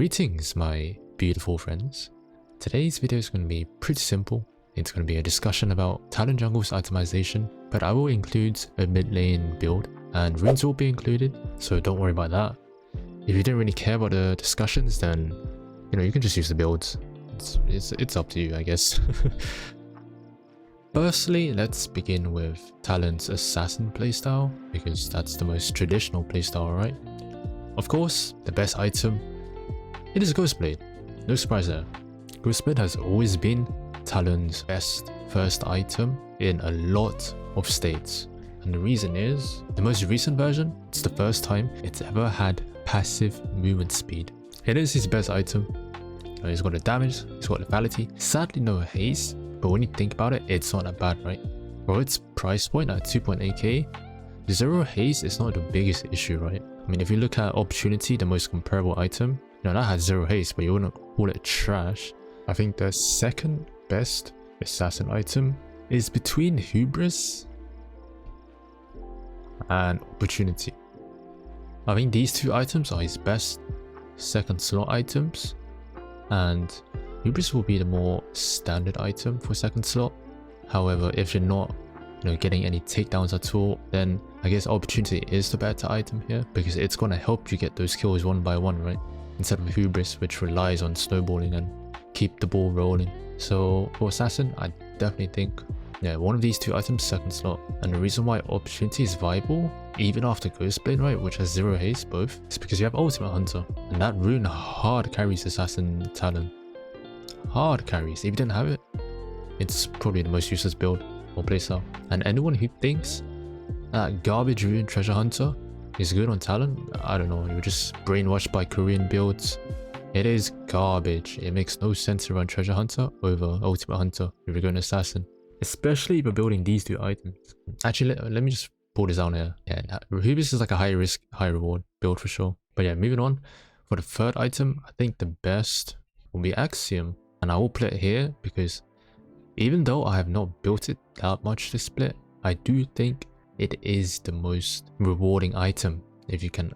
Greetings my beautiful friends. Today's video is going to be pretty simple. It's going to be a discussion about Talon jungle's itemization, but I will include a mid lane build and runes will be included, so don't worry about that. If you didn't really care about the discussions, then you can just use the builds. It's up to you, I guess. Firstly, let's begin with Talon's assassin playstyle, because that's the most traditional playstyle, right? Of course, the best item, it is Ghostblade. No surprise there. Ghostblade has always been Talon's best first item in a lot of states. And the reason is, the most recent version, it's the first time it's ever had passive movement speed. It is his best item. He's got the damage, he's got lethality, sadly no haste, but when you think about it, it's not that bad, right? For its price point at 2.8k, zero haste is not the biggest issue, right? I mean, if you look at Opportunity, the most comparable item, that has zero haste, but you wouldn't call it trash. I think the second best assassin item is between Hubris and Opportunity. I think these two items are his best second slot items, and Hubris will be the more standard item for second slot. However, if you're not getting any takedowns at all, then I guess Opportunity is the better item here, because it's going to help you get those kills one by one, right? Instead of Hubris, which relies on snowballing and keep the ball rolling. So for Assassin, I definitely think one of these two items second slot. And the reason why Opportunity is viable even after Ghostblade, right, which has zero haste both, is because you have Ultimate Hunter, and that rune hard carries Assassin Talon. Hard carries. If you didn't have it, it's probably the most useless build or playstyle. And anyone who thinks that garbage rune Treasure Hunter is good on Talon, I don't know, you're just brainwashed by Korean builds. It is garbage. It makes no sense to run Treasure Hunter over Ultimate Hunter if you're going Assassin, especially if you're building these two items. Actually, let me just pull this out here. Yeah, Hubris is like a high risk, high reward build for sure. But yeah, moving on. For the third item, I think the best will be Axiom. And I will put it here because even though I have not built it that much this split, I do think it is the most rewarding item if you can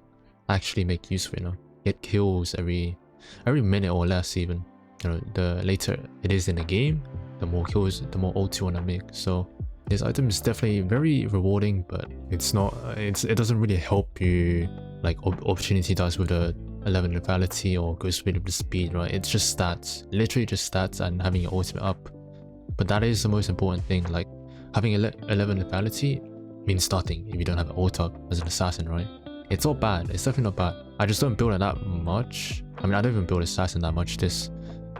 actually make use of it. It kills every minute or less even. The later it is in the game, the more kills, the more ult you want to make. So this item is definitely very rewarding, but it doesn't really help you like Opportunity does with the 11 lethality or Ghostblade with the speed, right? It's just stats, literally just stats and having your ultimate up. But that is the most important thing. Like having 11 lethality means nothing if you don't have an ult up as an assassin, right? It's not bad, it's definitely not bad. I just don't build it that much. I mean, I don't even build assassin that much this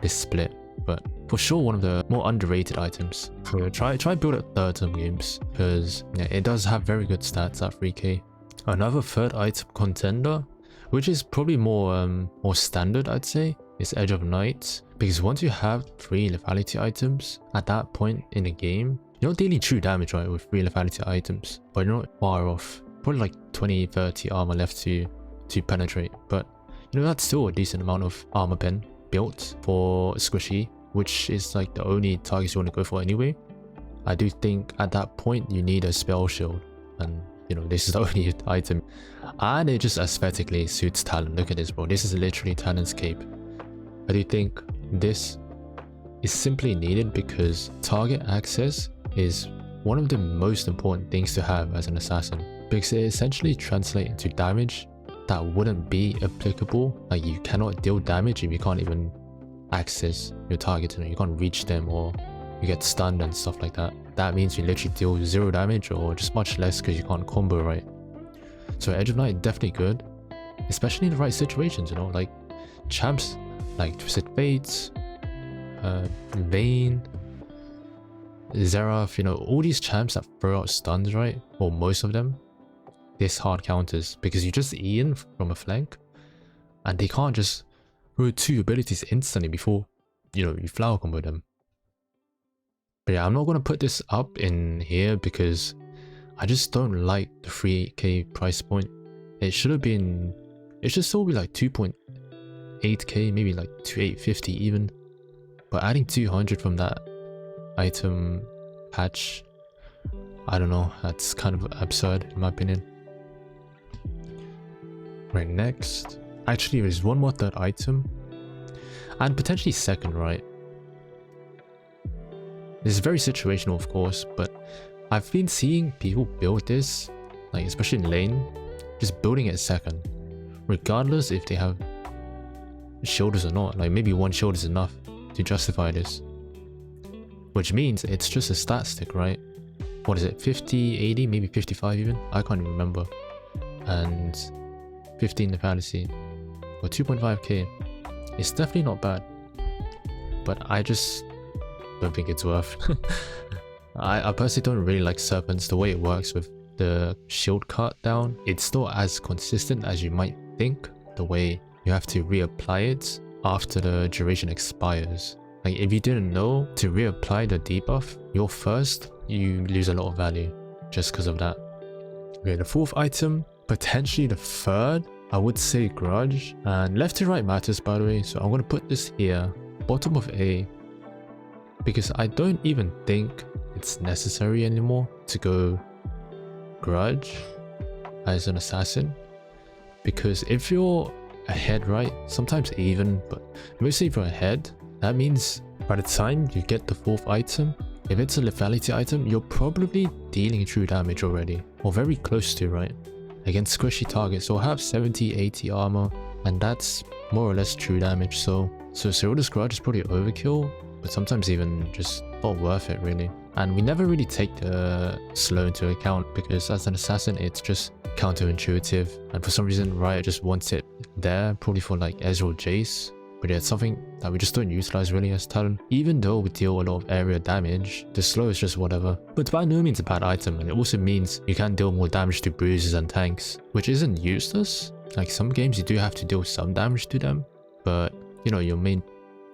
split, but for sure one of the more underrated items. So try build it third some games, because it does have very good stats at 3k. Another third item contender, which is probably more standard, I'd say, is Edge of Night, because once you have 3 lethality items at that point in the game, you're not dealing true damage, right, with 3 lethality items, but you're not far off. Probably like 20-30 armor left to penetrate, but that's still a decent amount of armor pen built for Squishy, which is like the only targets you want to go for anyway. I do think at that point you need a spell shield, and this is the only item, and it just aesthetically suits Talon. Look at this, bro. This is literally Talon's cape. I do think this is simply needed because target access is one of the most important things to have as an assassin, because it essentially translates into damage that wouldn't be applicable. Like you cannot deal damage if you can't even access your target, you can't reach them, or you get stunned and stuff like that. That means you literally deal 0 damage or just much less because you can't combo, right? So Edge of Night definitely good, especially in the right situations, like champs like Twisted Fates, Vayne, Xerath, all these champs that throw out stuns, right? Or most of them, this hard counters, because you just E in from a flank and they can't just throw 2 abilities instantly before you flower combo them. But yeah, I'm not going to put this up in here because I just don't like the 3k price point. It should still be like 2.8k, maybe like 2.850 even, but adding 200 from that item patch, I don't know, that's kind of absurd in my opinion. Right, next Actually, there's one more third item. And potentially second, right? This is very situational, of course, but I've been seeing people build this, like especially in lane, just building it second. Regardless if they have shoulders or not, like maybe one shoulder is enough to justify this. Which means it's just a stat stick, right? What is it, 50, 80, maybe 55 even? I can't even remember. And 15 lethality, or 2.5k. It's definitely not bad. But I just don't think it's worth. I personally don't really like serpents. The way it works with the shield cut down, it's not as consistent as you might think. The way you have to reapply it after the duration expires. Like if you didn't know, to reapply the debuff, your first, you lose a lot of value just because of that. Okay, the fourth item, potentially the third, I would say Grudge. And left to right matters, by the way, so I'm going to put this here, bottom of A, because I don't even think it's necessary anymore to go Grudge as an assassin. Because if you're ahead, right, sometimes even, but mostly if you're ahead, that means by the time you get the fourth item, if it's a lethality item, you're probably dealing true damage already, or very close to, right? Against squishy targets, or have 70, 80 armor, and that's more or less true damage. So Seroda's Grudge is probably overkill, but sometimes even just not worth it really. And we never really take the slow into account because as an assassin, it's just counterintuitive, and for some reason Riot just wants it there, probably for like Ezreal or Jace. But yeah, it's something that we just don't utilize really as Talon. Even though we deal a lot of area damage, the slow is just whatever. But by no means a bad item, and it also means you can deal more damage to bruisers and tanks, which isn't useless. Like some games you do have to deal some damage to them, but you know, your main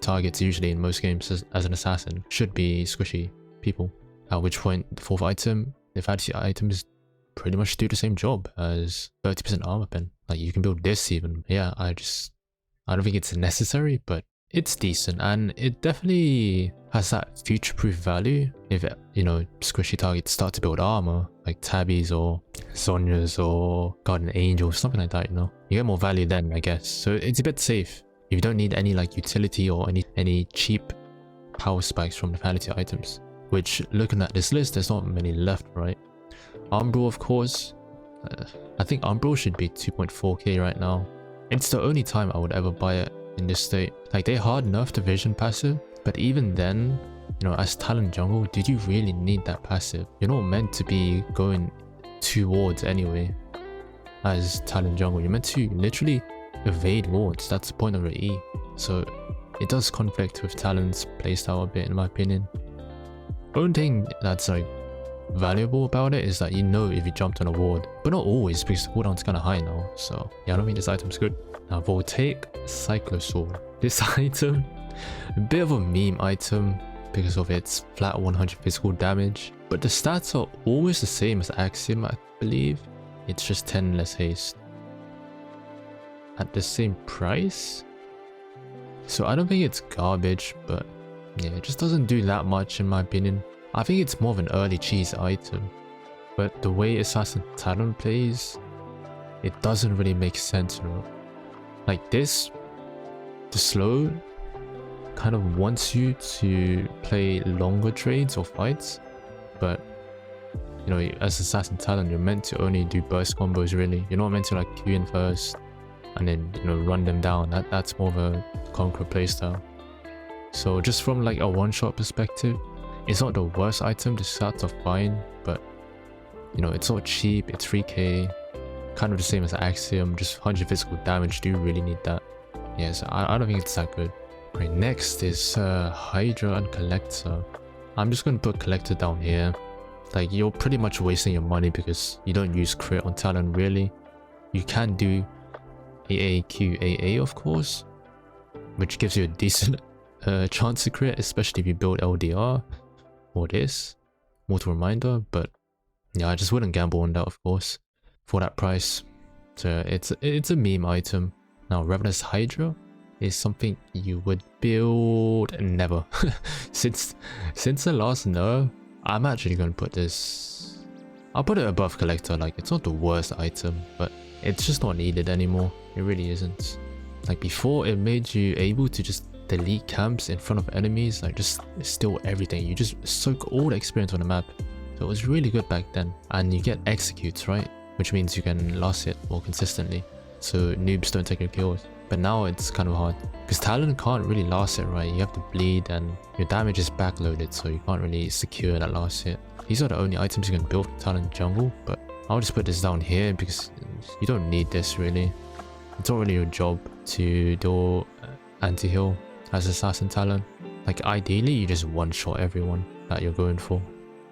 targets usually in most games as an assassin should be squishy people. At which point the fourth item, the fantasy items pretty much do the same job as 30% armor pen. Like you can build this even. Yeah, I don't think it's necessary, but it's decent, and it definitely has that future-proof value if, you know, squishy targets start to build armor, like Tabbies or Sonya's or Guardian Angel, something like that, you know. You get more value then, I guess. So it's a bit safe. You don't need any like utility or any cheap power spikes from the lethality items. Which, looking at this list, there's not many left, right? Umbral, of course. I think Umbral should be 2.4k right now. It's the only time I would ever buy it in this state. Like, they hard nerfed the vision passive, but even then, you know, as Talon Jungle, did you really need that passive? You're not meant to be going two wards anyway as Talon Jungle. You're meant to literally evade wards. That's the point of the E. So it does conflict with Talon's playstyle a bit, in my opinion. Only thing that's like valuable about it is that you know if you jumped on a ward, but not always because the cooldown's kind of high now. So yeah, I don't think this item's good. Now Voltaic Cyclosaur. This item, a bit of a meme item because of its flat 100 physical damage, but the stats are almost the same as Axiom, I believe. It's just 10 less haste at the same price. So I don't think it's garbage, but yeah, it just doesn't do that much in my opinion. I think it's more of an early cheese item, but the way Assassin Talon plays, it doesn't really make sense, you know? Like this, the slow kind of wants you to play longer trades or fights, but you know, as Assassin Talon, you're meant to only do burst combos really. You're not meant to like queue in first and then, you know, run them down. That's more of a Conqueror playstyle. So just from like a one-shot perspective, it's not the worst item. The stats are fine, but you know, it's not cheap. It's 3k, kind of the same as Axiom, just 100 physical damage. Do you really need that? Yes, I don't think it's that good. Right, next is Hydra and Collector. I'm just going to put Collector down here. Like, you're pretty much wasting your money because you don't use crit on Talon really. You can do AAQAA, of course, which gives you a decent chance to crit, especially if you build LDR or this Mortal Reminder. But yeah, I just wouldn't gamble on that, of course, for that price. So it's a meme item. Now Ravenous Hydra is something you would build never. since the last nerf, I'm actually going to put this, I'll put it above Collector. Like, it's not the worst item, but it's just not needed anymore. It really isn't. Like before, it made you able to just delete camps in front of enemies, like just steal everything. You just soak all the experience on the map. So it was really good back then. And you get executes, right? Which means you can last hit more consistently, so noobs don't take your kills. But now it's kind of hard because Talon can't really last hit, right? You have to bleed and your damage is backloaded, so you can't really secure that last hit. These are the only items you can build for Talon Jungle, but I'll just put this down here because you don't need this really. It's not really your job to do anti-heal as Assassin Talon. Like ideally you just one-shot everyone that you're going for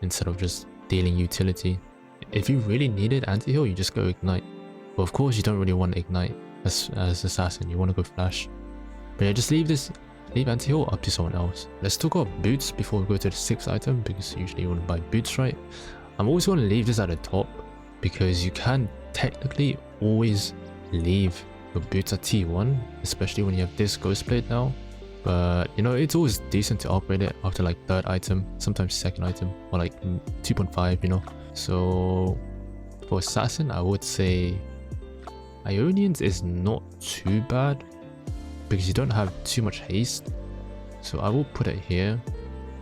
instead of just dealing utility. If you really needed anti-heal, you just go Ignite. But of course you don't really want Ignite as Assassin, you want to go Flash. But yeah, just leave anti-heal up to someone else. Let's talk about boots before we go to the 6th item, because usually you want to buy boots, right? I'm always going to leave this at the top because you can technically always leave your boots at T1, especially when you have this Ghost Blade now. But you know, it's always decent to upgrade it after like 3rd item, sometimes 2nd item, or like 2.5, you know. So for Assassin, I would say Ionians is not too bad because you don't have too much haste. So I will put it here,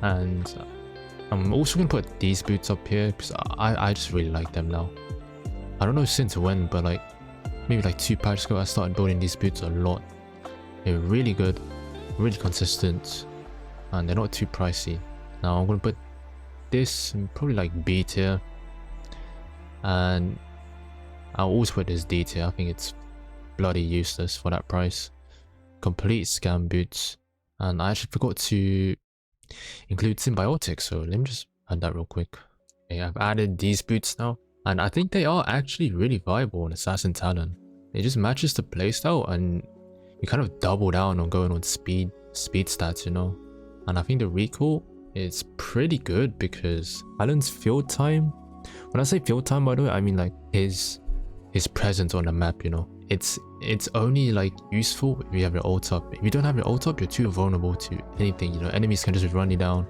and I'm also going to put these boots up here because I just really like them now. I don't know since when, but like maybe like 2 patches ago I started building these boots a lot. They're really good, really consistent, and they're not too pricey. Now I'm going to put this in probably like B tier, and I'll always put this D tier. I think it's bloody useless for that price. Complete scam boots. And I actually forgot to include symbiotics, so let me just add that real quick. Okay, I've added these boots now, and I think they are actually really viable on Assassin Talon. It just matches the playstyle, and you kind of double down on going on speed stats, you know. And I think the recall is pretty good because Talon's field time, when I say field time, by the way, I mean like his presence on the map, you know. It's only like useful if you have your ult up. If you don't have your ult up, you're too vulnerable to anything, you know. Enemies can just run you down.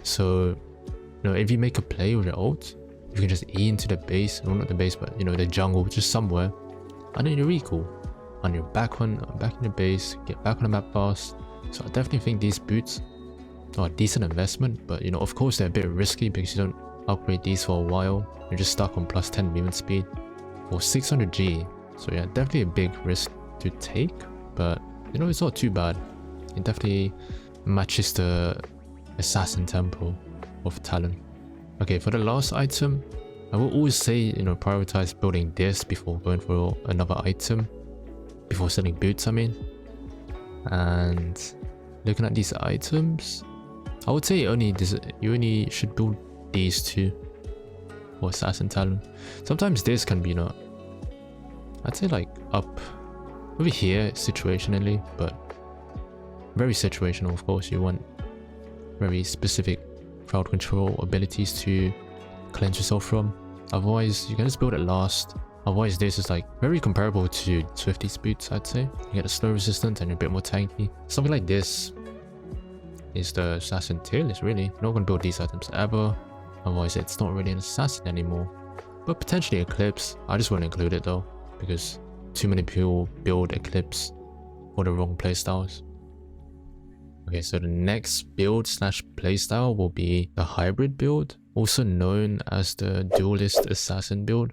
So, you know, if you make a play with your ult, you can just E into the base, well, not the base, but you know, the jungle, just somewhere, and then you recall, and you're back in the base, get back on the map fast. So I definitely think these boots are a decent investment, but you know, of course they're a bit risky because you don't upgrade these for a while. You're just stuck on plus 10 movement speed for 600G. So yeah, definitely a big risk to take, but you know, it's not too bad. It definitely matches the Assassin tempo of Talon. Okay, for the last item, I will always say, you know, prioritize building this before going for another item, before selling boots, I mean. And looking at these items, I would say you only should build these 2 for Assassin Talon. Sometimes this can be, you know, I'd say like up over here situationally, but very situational. Of course, you want very specific crowd control abilities to cleanse yourself from. Otherwise, you can just build it last. Otherwise, this is like very comparable to Swifty's boots, I'd say. You get a slow resistance and you're a bit more tanky. Something like this is the Assassin tier list, really. You're not going to build these items ever. Otherwise, it's not really an Assassin anymore. But potentially Eclipse. I just won't include it though, because too many people build Eclipse for the wrong playstyles. Okay, so the next build slash playstyle will be the hybrid build, also known as the duelist assassin build,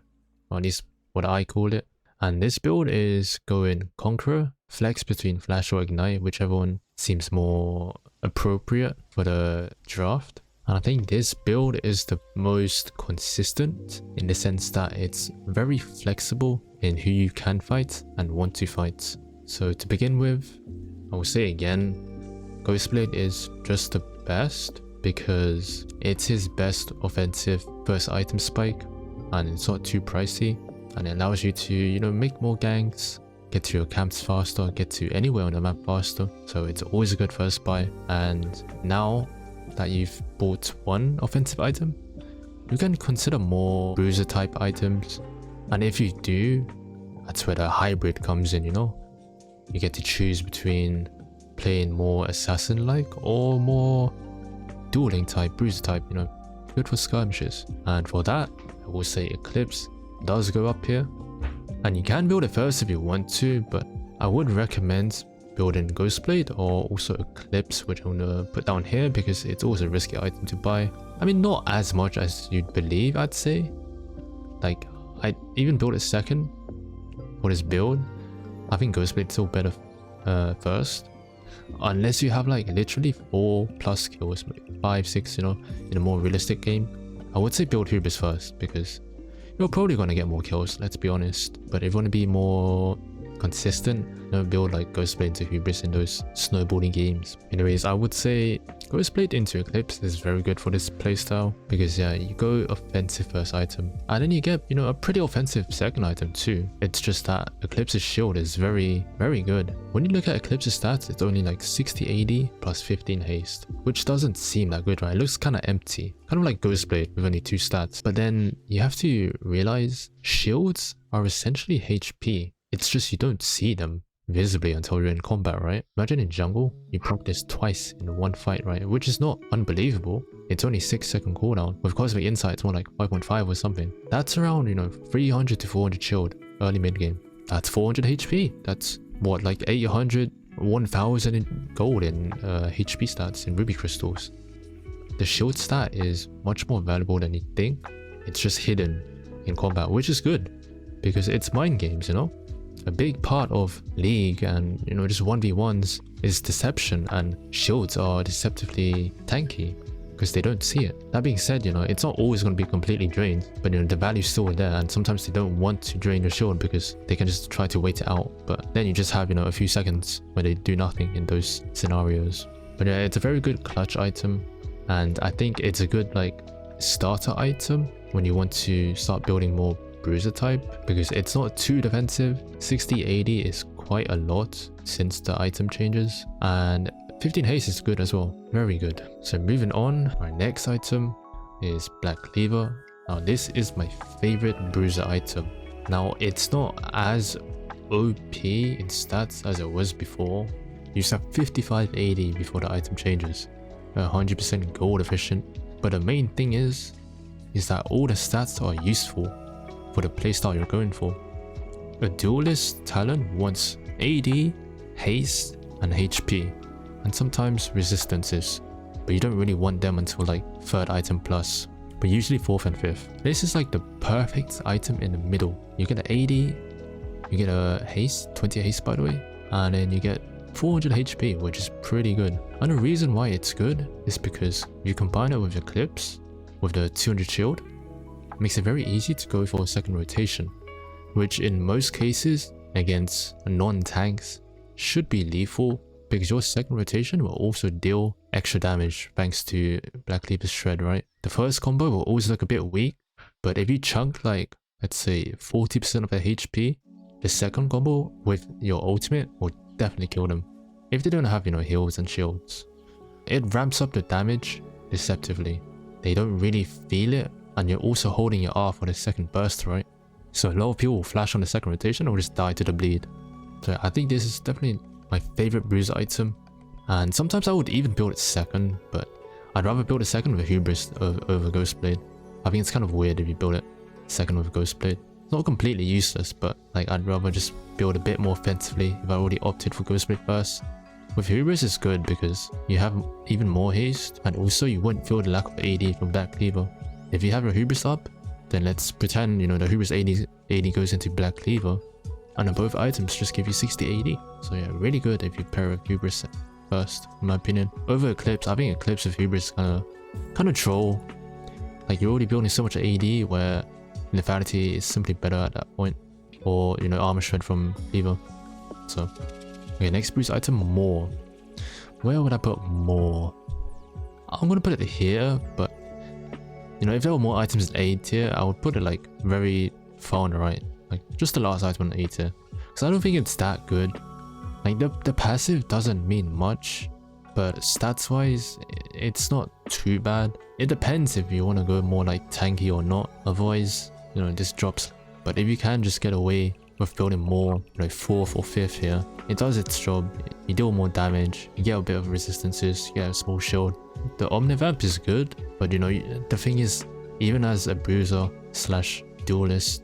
or at least what I call it. And this build is going Conqueror, flex between Flash or Ignite, whichever one seems more appropriate for the draft. And I think this build is the most consistent in the sense that it's very flexible in who you can fight and want to fight. So to begin with, I will say again, Ghostblade is just the best because it's his best offensive first item spike, and it's not too pricey, and it allows you to, you know, make more ganks, get to your camps faster, get to anywhere on the map faster. So it's always a good first buy. And now that you've bought one offensive item, you can consider more bruiser type items. And if you do, that's where the hybrid comes in, you know. You get to choose between playing more assassin like or more dueling type, bruiser type, you know, good for skirmishes. And for that, I will say Eclipse does go up here. And you can build it first if you want to, but I would recommend building Ghostblade or also Eclipse, which I'm gonna put down here because it's always a risky item to buy. I mean, not as much as you'd believe, I'd say. Like, I even built a second for this build. I think Ghostblade's still better first. Unless you have like literally 4+ kills, like 5, 6, you know, in a more realistic game. I would say build Hubris first because you're probably gonna get more kills, let's be honest. But if you want to be more consistent, you know, build like Ghostblade into Hubris in those snowballing games. Anyways, I would say Ghostblade into Eclipse is very good for this playstyle because yeah, you go offensive first item and then you get, you know, a pretty offensive second item too. It's just that Eclipse's shield is very good. When you look at Eclipse's stats, it's only like 60 AD plus 15 haste, which doesn't seem that good, right? It looks kind of empty, kind of like Ghostblade with only 2 stats. But then you have to realize shields are essentially HP. It's just you don't see them visibly until you're in combat, right? Imagine in jungle, you proc this twice in one fight, right? Which is not unbelievable. It's only 6-second cooldown. With Cosmic Insight, it's more like 5.5 or something. That's around, you know, 300 to 400 shield early mid game. That's 400 HP. That's what, like 800, 1000 in gold in HP stats in ruby crystals. The shield stat is much more valuable than you think. It's just hidden in combat, which is good because it's mind games, you know? A big part of League and, you know, just 1v1s is deception, and shields are deceptively tanky because they don't see it. That being said, you know, it's not always going to be completely drained, but you know, the value's still there, and sometimes they don't want to drain your shield because they can just try to wait it out. But then you just have, you know, a few seconds where they do nothing in those scenarios. But yeah, it's a very good clutch item, and I think it's a good like starter item when you want to start building more Bruiser type, because it's not too defensive. 60-80 is quite a lot since the item changes, and 15 haste is good as well, very good. So moving on, our next item is Black Cleaver. Now this is my favorite Bruiser item. Now it's not as OP in stats as it was before. You used to have 55-80 before the item changes, 100% gold efficient, but the main thing is that all the stats are useful for the playstyle you're going for. A duelist Talon wants AD, haste, and HP, and sometimes resistances, but you don't really want them until like 3rd item plus, but usually 4th and 5th. This is like the perfect item in the middle. You get an AD, you get a haste, 20 haste by the way, and then you get 400 HP, which is pretty good. And the reason why it's good is because you combine it with Eclipse, with the 200 shield, makes it very easy to go for a second rotation, which in most cases against non-tanks should be lethal because your second rotation will also deal extra damage thanks to Black Cleaver's shred, right? The first combo will always look a bit weak, but if you chunk like, let's say 40% of their HP, the second combo with your ultimate will definitely kill them if they don't have, you know, heals and shields. It ramps up the damage deceptively. They don't really feel it, and you're also holding your R for the second burst, right? So a lot of people will flash on the second rotation or just die to the bleed. So I think this is definitely my favorite Bruiser item, and sometimes I would even build it second, but I'd rather build a second with Hubris over Ghostblade. I think it's kind of weird if you build it second with Ghostblade. It's not completely useless, but like I'd rather just build a bit more offensively if I already opted for Ghostblade first. With Hubris it's good because you have even more haste, and also you wouldn't feel the lack of AD from Black Cleaver. If you have your Hubris up, then let's pretend, you know, the Hubris AD goes into Black Cleaver, and then both items just give you 60 AD. So yeah, really good if you pair with Hubris first, in my opinion. Over Eclipse, I think Eclipse with Hubris kind of troll. Like you're already building so much AD where lethality is simply better at that point, or you know, armor shred from Cleaver. So okay, next Bruiser item, More. Where would I put More? I'm gonna put it here, but you know, if there were more items in A tier, I would put it like very far on the right, like just the last item in A tier, because I don't think it's that good. Like the passive doesn't mean much, but stats wise it's not too bad. It depends if you want to go more like tanky or not, otherwise, you know, this drops. But if you can just get away with building more, like 4th or 5th here, it does its job. You deal more damage, you get a bit of resistances, you get a small shield. The Omnivamp is good, but you know, the thing is, even as a Bruiser / duelist,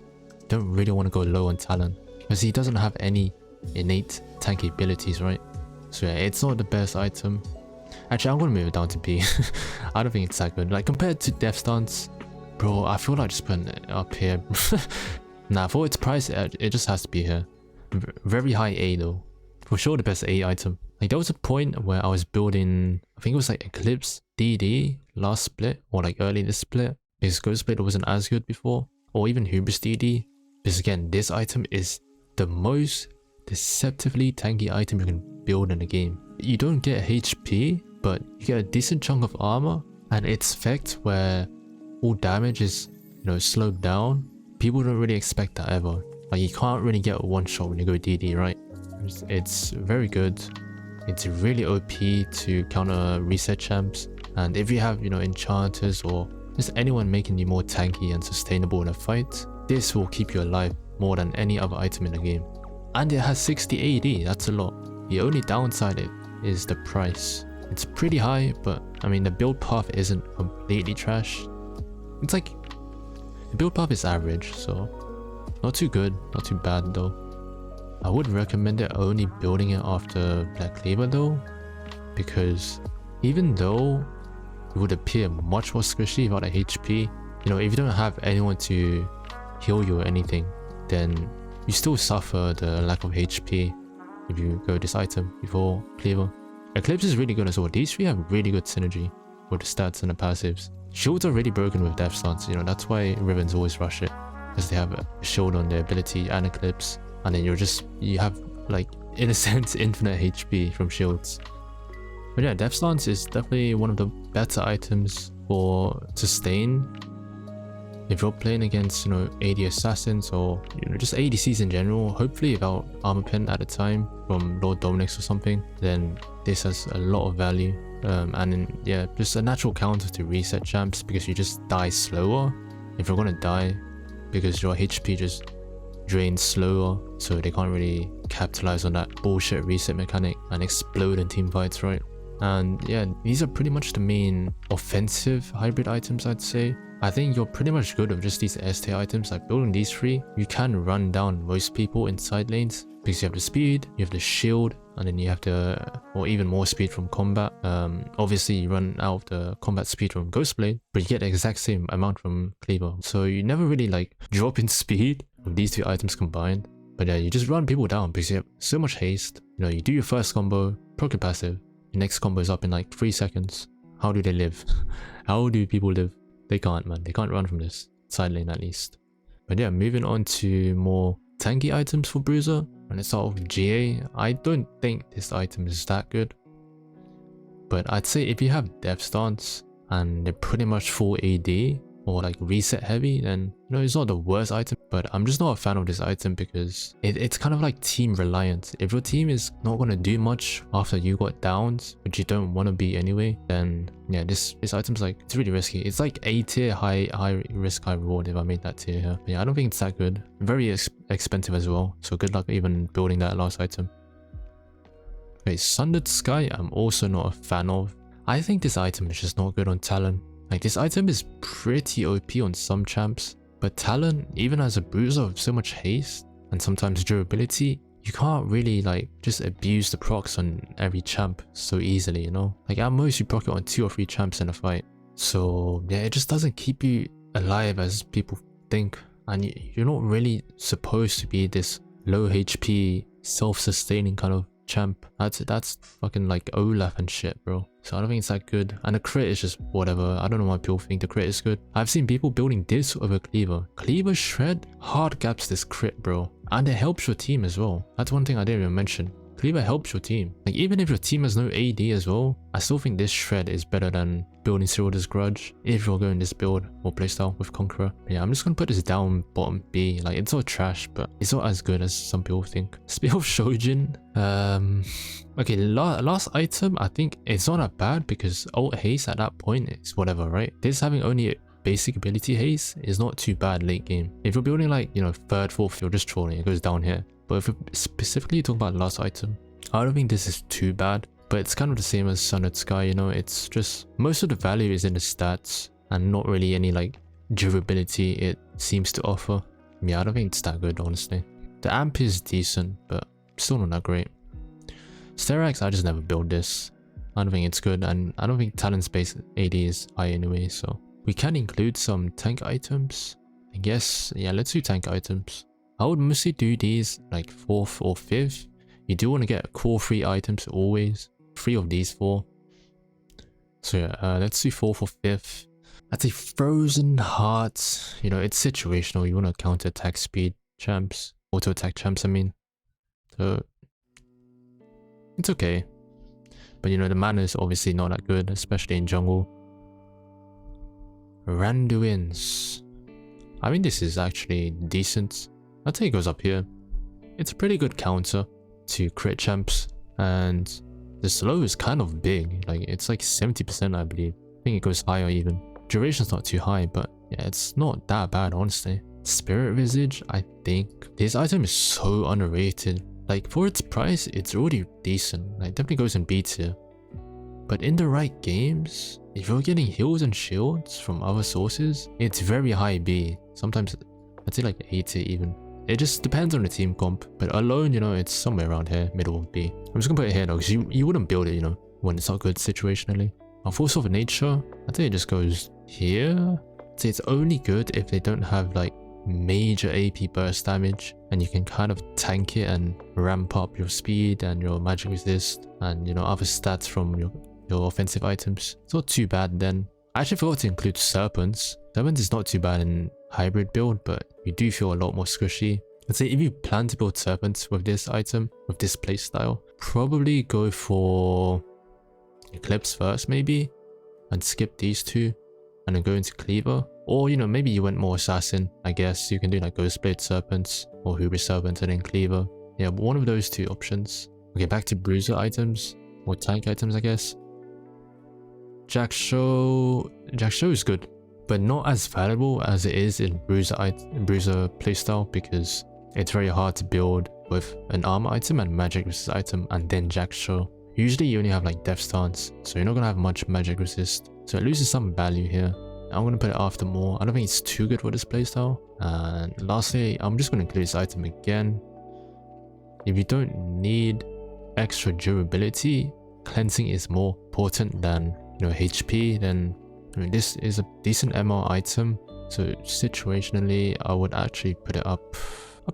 don't really want to go low on Talon because he doesn't have any innate tanky abilities, right? So yeah, it's not the best item. Actually, I'm gonna move it down to B. I don't think it's that good. Like compared to Death Stance, bro, I feel like just putting it up here. Nah, for its price, it just has to be here. Very high A though. For sure the best A item. Like there was a point where I was building, I think it was like Eclipse DD last split, or like early this split. Because Ghost Split wasn't as good before. Or even Hubris DD. Because again, this item is the most deceptively tanky item you can build in the game. You don't get HP, but you get a decent chunk of armor, and its effect where all damage is, you know, slowed down. People don't really expect that ever. Like you can't really get one shot when you go DD, right? It's very good. It's really OP to counter reset champs, and if you have, you know, enchanters or just anyone making you more tanky and sustainable in a fight, this will keep you alive more than any other item in the game. And it has 60 AD, that's a lot. The only downside is the price. It's pretty high, but I mean the build path isn't completely trash. It's like, the build path is average, so not too good, not too bad though. I would recommend it only building it after Black Cleaver though, because even though it would appear much more squishy without a HP, you know, if you don't have anyone to heal you or anything, then you still suffer the lack of HP if you go this item before Cleaver. Eclipse is really good as well. These three have really good synergy with the stats and the passives. Shields are really broken with Death Stance, you know, that's why Rivens always rush it, because they have a shield on their ability and Eclipse, and then you have like, in a sense, infinite HP from shields. But yeah, Death Stance is definitely one of the better items for sustain. If you're playing against, you know, AD assassins or, you know, just ADCs in general, hopefully without armor pen at a time from Lord Dominic's or something, then this has a lot of value. And then, yeah, just a natural counter to reset champs, because you just die slower if you're gonna die, because your HP just drains slower, so they can't really capitalize on that bullshit reset mechanic and explode in team fights, right? And yeah, these are pretty much the main offensive hybrid items, I'd say. I think you're pretty much good with just these ST items. Like building these three, you can run down most people in side lanes, because you have the speed, you have the shield, and then you have the, or even more speed from combat. Obviously you run out of the combat speed from Ghostblade, but you get the exact same amount from Cleaver. So you never really like drop in speed with these two items combined. But yeah, you just run people down because you have so much haste. You know, you do your first combo, proc your passive, your next combo is up in like 3 seconds. How do they live? How do people live? They can't, man. They can't run from this side lane at least. But yeah, moving on to more tanky items for Bruiser. And let's start off with GA. I don't think this item is that good, but I'd say if you have Death Stance and they're pretty much full AD or like reset heavy, then, you know, it's not the worst item. But I'm just not a fan of this item because it's kind of like team reliant. If your team is not going to do much after you got downs, which you don't want to be anyway, then yeah, this item's like, it's really risky. It's like A tier, high risk, high reward if I made that tier here. But yeah, I don't think it's that good. Very expensive as well, so good luck even building that last item. Okay, Sundered Sky, I'm also not a fan of. I think this item is just not good on Talon. Like, this item is pretty OP on some champs, but Talon, even as a bruiser with so much haste and sometimes durability, you can't really like just abuse the procs on every champ so easily, you know? Like at most you proc it on 2 or 3 champs in a fight. So yeah, it just doesn't keep you alive as people think, and you're not really supposed to be this low HP, self-sustaining kind of champ. That's fucking like Olaf and shit, bro. So I don't think it's that good, and the crit is just whatever. I don't know why people think the crit is good. I've seen people building this over Cleaver. Cleaver Shred hard gaps this crit, bro, and it helps your team as well. That's one thing I didn't even mention. Cleaver helps your team. Like, even if your team has no AD as well, I still think this Shred is better than building Cyril's Grudge if you're going this build or playstyle with Conqueror. But yeah, I'm just gonna put this down bottom B. Like, it's not trash, but it's not as good as some people think. Spear of Shojin. Okay, last item, I think it's not that bad because ult haste at that point is whatever, right? This having only basic ability haste is not too bad late game. If you're building like, you know, 3rd, 4th, you're just trolling, it goes down here. But if we specifically talk about last item, I don't think this is too bad, but it's kind of the same as Sundered Sky, you know? It's just most of the value is in the stats and not really any like durability it seems to offer. Yeah, I don't think it's that good, honestly. The amp is decent, but still not that great. Sterax, I just never build this. I don't think it's good, and I don't think Talon's base AD is high anyway, so we can include some tank items. I guess, yeah, let's do tank items. I would mostly do these like 4th or 5th. You do want to get core 3 items always. 3 of these 4. So yeah, let's do 4th or 5th. I'd say Frozen Hearts. You know, it's situational. You want to counter attack speed champs. Auto attack champs, I mean. So it's okay. But you know, the mana is obviously not that good, especially in jungle. Randuin's. I mean, this is actually decent. I'd say it goes up here. It's a pretty good counter to crit champs, and the slow is kind of big. Like, it's like 70%, I believe. I think it goes higher even. Duration's not too high, but yeah, it's not that bad, honestly. Spirit Visage, I think. This item is so underrated. Like, for its price, it's already decent. Like, definitely goes in B tier. But in the right games, if you're getting heals and shields from other sources, it's very high B. Sometimes, I'd say like A tier even. It just depends on the team comp. But alone, you know, it's somewhere around here, middle of B. I'm just gonna put it here though, because you wouldn't build it, you know, when it's not good situationally. Now, Force of Nature, I'd say it just goes here. I'd say it's only good if they don't have like major AP burst damage, and you can kind of tank it and ramp up your speed and your magic resist and, you know, other stats from your offensive items. It's not too bad then. I actually forgot to include Serpents. Serpents is not too bad in hybrid build, but you do feel a lot more squishy. I'd say if you plan to build Serpents with this item, with this playstyle, probably go for Eclipse first maybe, and skip these 2, and then go into Cleaver. Or, you know, maybe you went more Assassin, I guess. You can do like Ghostblade Serpents, or Hubris Serpents and then Cleaver. Yeah, one of those 2 options. Okay, back to Bruiser items, or tank items, I guess. Jack-Show is good, but not as valuable as it is in Bruiser playstyle, because it's very hard to build with an armor item and magic resist item and then Jack-Show. Usually you only have like Death Stance, so you're not gonna have much magic resist, so it loses some value here. I'm gonna put it after more. I don't think it's too good for this playstyle. And lastly, I'm just gonna include this item again. If you don't need extra durability, cleansing is more important than, you know, HP. Then I mean, this is a decent MR item, so situationally I would actually put it up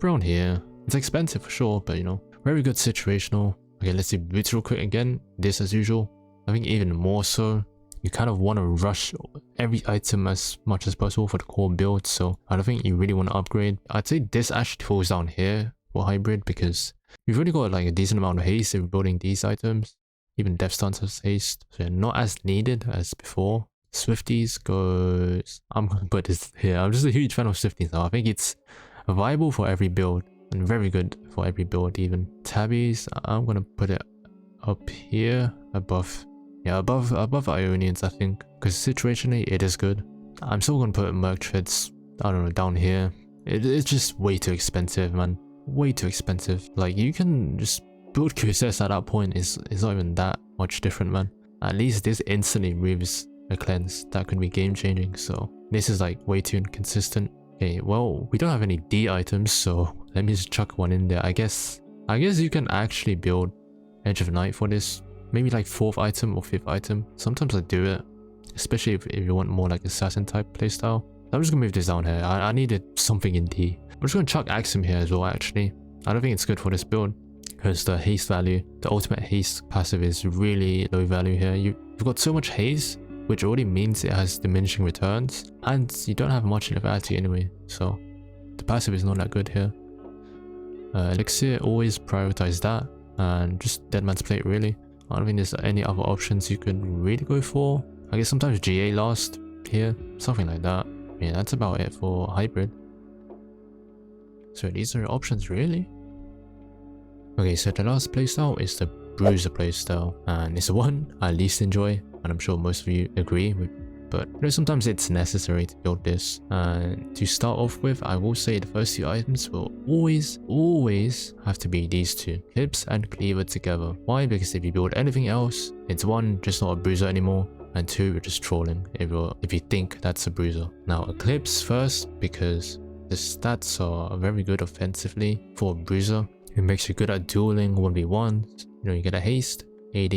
around here. It's expensive for sure, but you know, very good situational. Okay, let's do boots real quick again. This as usual. I think even more so. You kind of want to rush every item as much as possible for the core build, so I don't think you really want to upgrade. I'd say this actually falls down here for hybrid, because you've already got like a decent amount of haste if you're building these items. Even Death Stance has haste, so they're not as needed as before. Swifties goes... I'm going to put this here. I'm just a huge fan of Swifties now. I think it's viable for every build, and very good for every build even. Tabbies, I'm going to put it up here above... Yeah, above Ionians, I think, because situationally it is good. I'm still gonna put Merc Treads, I don't know, down here. It's just way too expensive, man. Way too expensive. Like, you can just build QSS at that point. It's not even that much different, man. At least this instantly removes a cleanse. That could be game changing, so this is like way too inconsistent. Okay, well, we don't have any D items, so let me just chuck one in there. I guess you can actually build Edge of Night for this. Maybe like 4th item or 5th item. Sometimes I do it, especially if you want more like assassin type playstyle. I'm just gonna move this down here. I needed something in D. I'm just gonna chuck Axum here as well, actually. I don't think it's good for this build, because the haste value, the ultimate haste passive is really low value here. You've got so much haste, which already means it has diminishing returns, and you don't have much lethality anyway, so the passive is not that good here. Elixir, always prioritize that, and just Dead Man's Plate really. I don't think there's any other options you could really go for. I guess sometimes GA last here, something like that. Yeah, that's about it for hybrid. So these are options really. Okay, so the last playstyle is the Bruiser playstyle, and it's the one I least enjoy, and I'm sure most of you agree with. But you know, sometimes it's necessary to build this. And to start off with, I will say the first 2 items will always have to be these 2, Clips and Cleaver together. Why? Because if you build anything else, it's 1, just not a Bruiser anymore, and 2, you're just trolling if you think that's a Bruiser. Now, Eclipse first, because the stats are very good offensively for a Bruiser. It makes you good at dueling 1v1s. You know, you get a haste, AD,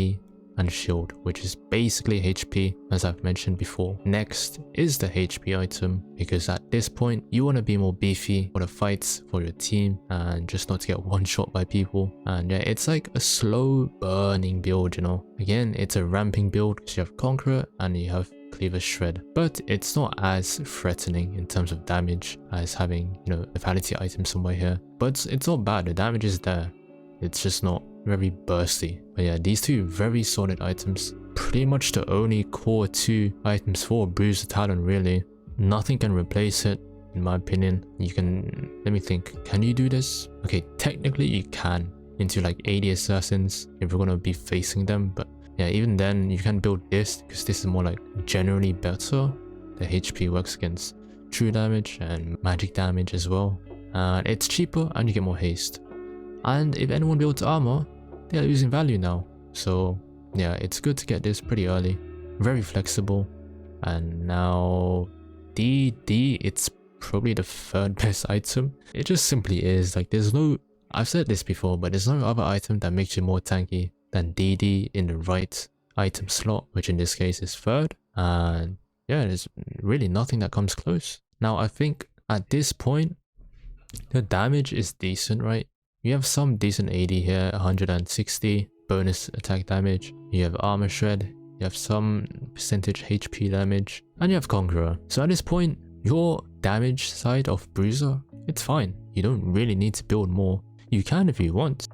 and a shield, which is basically HP, as I've mentioned before. Next is the HP item, because at this point you want to be more beefy for the fights for your team and just not to get one shot by people. And yeah, it's like a slow burning build, you know. Again, it's a ramping build because you have Conqueror and you have Cleaver Shred, but it's not as threatening in terms of damage as having, you know, the Vanity item somewhere here. But it's not bad, the damage is there, it's just not very bursty. But yeah, these two very solid items. Pretty much the only core 2 items for Bruiser Talon really. Nothing can replace it in my opinion. You can, let me think, can you do this? Okay, technically you can into like 80 assassins if you're gonna be facing them, but yeah, even then you can build this because this is more like generally better. The HP works against true damage and magic damage as well, and it's cheaper and you get more haste. And if anyone builds armor, they're losing value now. So yeah, it's good to get this pretty early. Very flexible. And now DD, it's probably the 3rd best item. It just simply is. Like, there's no, I've said this before, but there's no other item that makes you more tanky than DD in the right item slot, which in this case is 3rd. And yeah, there's really nothing that comes close. Now I think at this point the damage is decent, right? You have some decent AD here, 160 bonus attack damage. You have armor shred, you have some percentage HP damage, and you have Conqueror. So at this point, your damage side of Bruiser, it's fine. You don't really need to build more. You can if you want.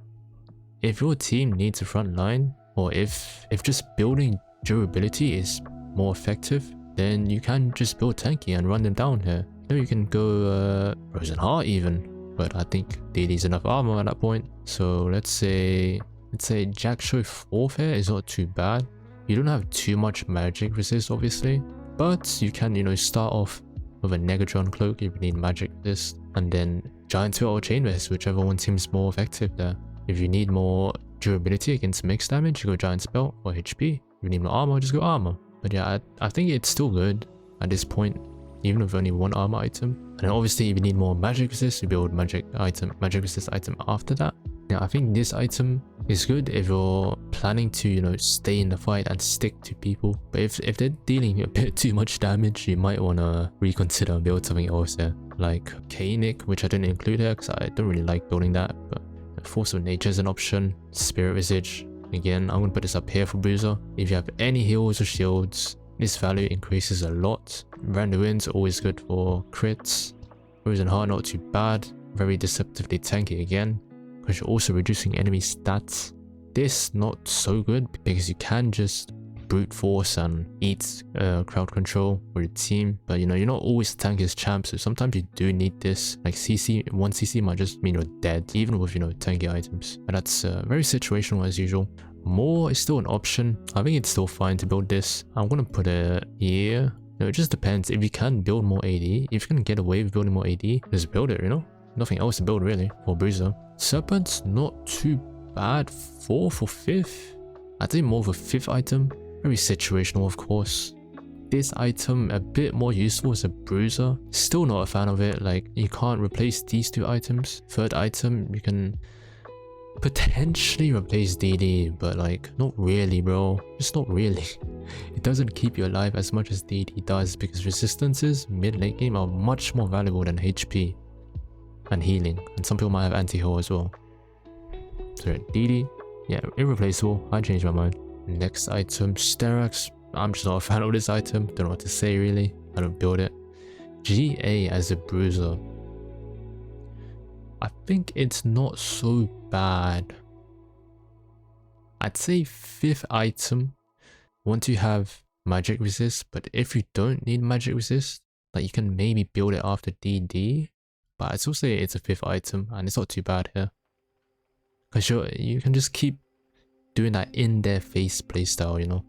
If your team needs a front line, or if just building durability is more effective, then you can just build tanky and run them down here. You know, you can go Frozen Heart even. But I think DD's enough armor at that point. So let's say Jack Show 4th here is not too bad. You don't have too much magic resist obviously, but you can, you know, start off with a Negatron cloak if you need magic resist, and then Giant Spell or Chain Resist, whichever one seems more effective there. If you need more durability against mixed damage, you go Giant Spell or HP. If you need more armor, just go armor. But yeah, I think it's still good at this point, even with only 1 armor item. And then obviously if you need more magic resist, you build magic resist item after that. Now I think this item is good if you're planning to, you know, stay in the fight and stick to people. But if they're dealing a bit too much damage, you might want to reconsider and build something else there, like Kainic, which I didn't include here because I don't really like building that. But Force of Nature is an option. Spirit Visage, again, I'm going to put this up here for Bruiser. If you have any heals or shields, this value increases a lot. Random Winds always good for crits. Frozen Heart not too bad. Very deceptively tanky again, because you're also reducing enemy stats. This not so good because you can just brute force and eat crowd control for your team, but you know, you're not always tank as champ, so sometimes you do need this. Like CC, 1 CC might just mean you're dead, even with, you know, tanky items. But that's very situational as usual. More is still an option. I think it's still fine to build this. I'm gonna put it here. No, it just depends. If you can build more AD, if you can get away with building more AD, just build it, you know? Nothing else to build really for Bruiser. Serpent's not too bad. 4th or 5th? I'd say more of a 5th item. Very situational, of course. This item a bit more useful as a Bruiser. Still not a fan of it. Like, you can't replace these 2 items. 3rd item, you can potentially replace DD, but like, not really, bro. Just not really. It doesn't keep you alive as much as DD does, because resistances mid-late game are much more valuable than HP and healing, and some people might have anti-heal as well. So DD, yeah, irreplaceable. I changed my mind. Next item, Sterax. I'm just not a fan of this item. Don't know what to say really. I don't build it. GA as a Bruiser. I think it's not so bad. I'd say 5th item once you have magic resist, but if you don't need magic resist, like, you can maybe build it after DD. But I'd still say it's a 5th item and it's not too bad here, because you can just keep doing that in their face playstyle, you know,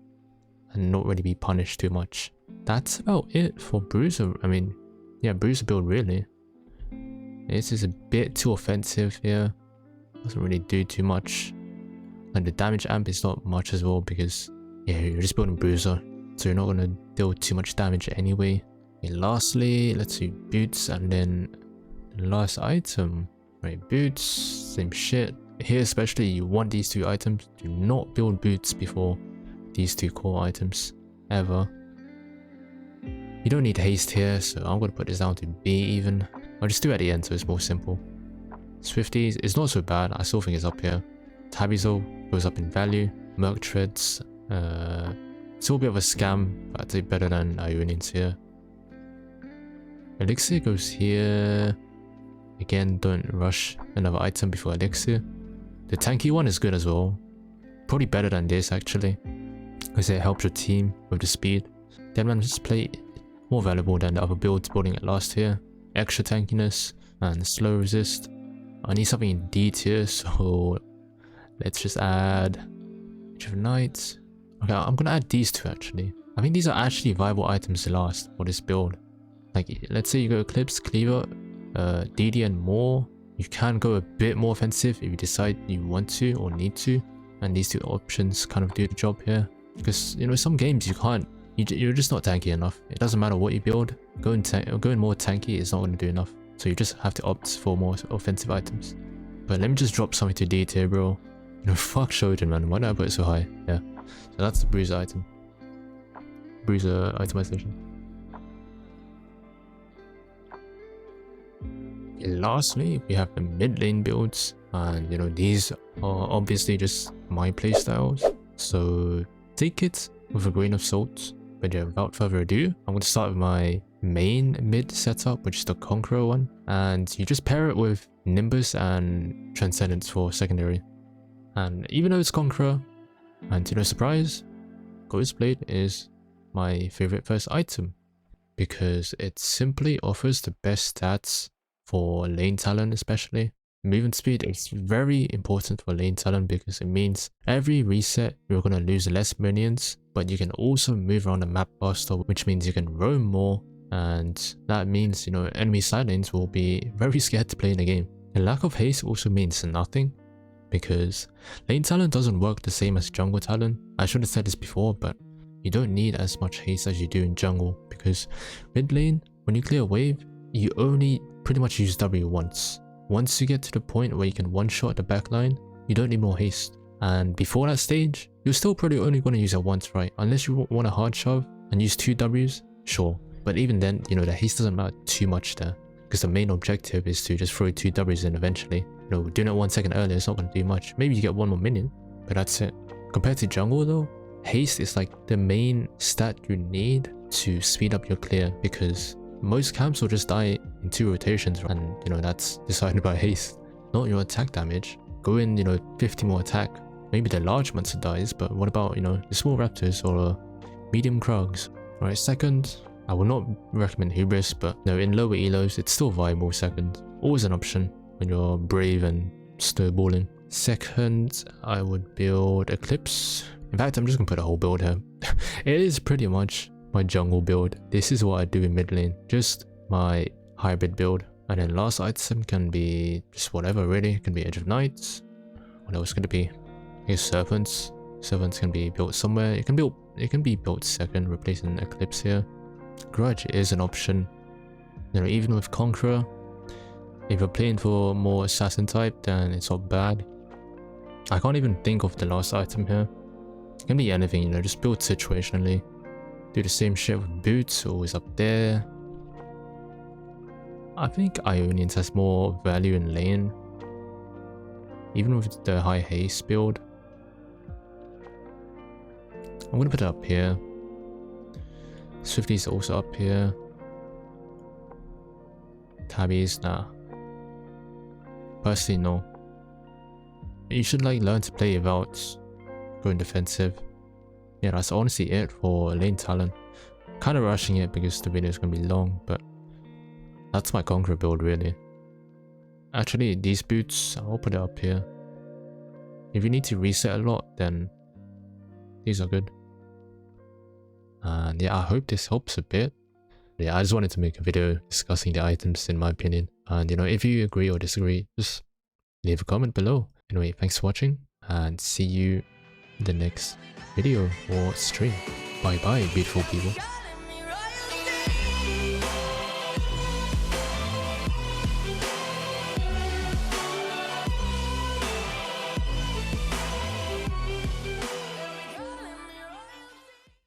and not really be punished too much. That's about it for Bruiser. I mean, yeah, Bruiser build really. This is a bit too offensive here. Doesn't really do too much. Like, the damage amp is not much as well, because yeah, you're just building Bruiser, so you're not gonna deal too much damage anyway. Okay, lastly, let's do boots, and then the last item. Right, boots, same shit. Here especially, you want these 2 items. Do not build boots before these 2 core items, ever. You don't need haste here, so I'm going to put this down to B even. I'll just do it at the end so it's more simple. Swifties is not so bad, I still think it's up here. Tabizo goes up in value. Merc Treads, it's all a bit of a scam, but I'd say better than Ionians here. Elixir goes here. Again, don't rush another item before Elixir. The tanky one is good as well. Probably better than this actually, because it helps your team with the speed. Dead Man's Plate, more valuable than the other builds building it last year. Extra tankiness and slow resist. I need something in D tier, so let's just add Edge of Night. Okay, I'm gonna add these 2 actually. I think these are actually viable items to last for this build. Like, let's say you go Eclipse, Cleaver, DD and more. You can go a bit more offensive if you decide you want to or need to. And these 2 options kind of do the job here. Because, you know, some games you can't, you're just not tanky enough. It doesn't matter what you build. Going more tanky is not going to do enough. So you just have to opt for more offensive items. But let me just drop something to D tier, bro. You know, fuck Shodan, man. Why did I put it so high? Yeah. So that's the Bruiser item. Bruiser itemization. And lastly, we have the mid lane builds. And, you know, these are obviously just my playstyles. So take it with a grain of salt. But yeah, without further ado, I'm going to start with my main mid setup, which is the Conqueror one. And you just pair it with Nimbus and Transcendence for secondary. And even though it's Conqueror, and to no surprise, Ghostblade is my favorite first item. Because it simply offers the best stats for lane Talon especially. Movement speed is very important for lane Talon because it means every reset you're going to lose less minions, but you can also move around the map faster, which means you can roam more, and that means, you know, enemy side lanes will be very scared to play in the game. The lack of haste also means nothing because lane Talon doesn't work the same as jungle Talon. I should have said this before, but you don't need as much haste as you do in jungle because mid lane, when you clear a wave, you only pretty much use W once. Once you get to the point where you can one-shot the backline, you don't need more haste. And before that stage, you're still probably only going to use it once, right? Unless you want a hard shove and use 2 Ws, sure. But even then, you know, the haste doesn't matter too much there. Because the main objective is to just throw 2 Ws in eventually. You know, doing it 1 second earlier is not going to do much. Maybe you get 1 more minion, but that's it. Compared to jungle though, haste is like the main stat you need to speed up your clear because most camps will just die in 2 rotations, and you know that's decided by haste, not your attack damage. Go in, you know, 50 more attack. Maybe the large monster dies, but what about, you know, the small raptors or medium krugs? Alright, second, I will not recommend Hubris, but no, in lower elos it's still viable. Second, always an option when you're brave and snowballing. Second, I would build Eclipse. In fact, I'm just gonna put a whole build here. It is pretty much my jungle build. This is what I do in mid lane, just my hybrid build. And then last item can be just whatever really. It can be Edge of Night. What else could it be? I guess Serpents. Serpents can be built somewhere. It can be built second, replacing Eclipse here. Grudge is an option. You know, even with Conqueror, if you're playing for more assassin type, then it's not bad. I can't even think of the last item here. It can be anything, you know, just build situationally. Do the same shit with boots, always up there. I think Ionians has more value in lane, even with the high haste build. I'm gonna put it up here. Swifty's also up here. Tabbies, nah. Personally, no. You should like learn to play without going defensive. Yeah, that's honestly it for lane Talon. Kind of rushing it because the video is going to be long, but that's my Conqueror build really. Actually, these boots, I'll put it up here. If you need to reset a lot, then these are good. And yeah, I hope this helps a bit. Yeah, I just wanted to make a video discussing the items in my opinion. And you know, if you agree or disagree, just leave a comment below. Anyway, thanks for watching and see you in the next video or stream. Bye bye, beautiful people.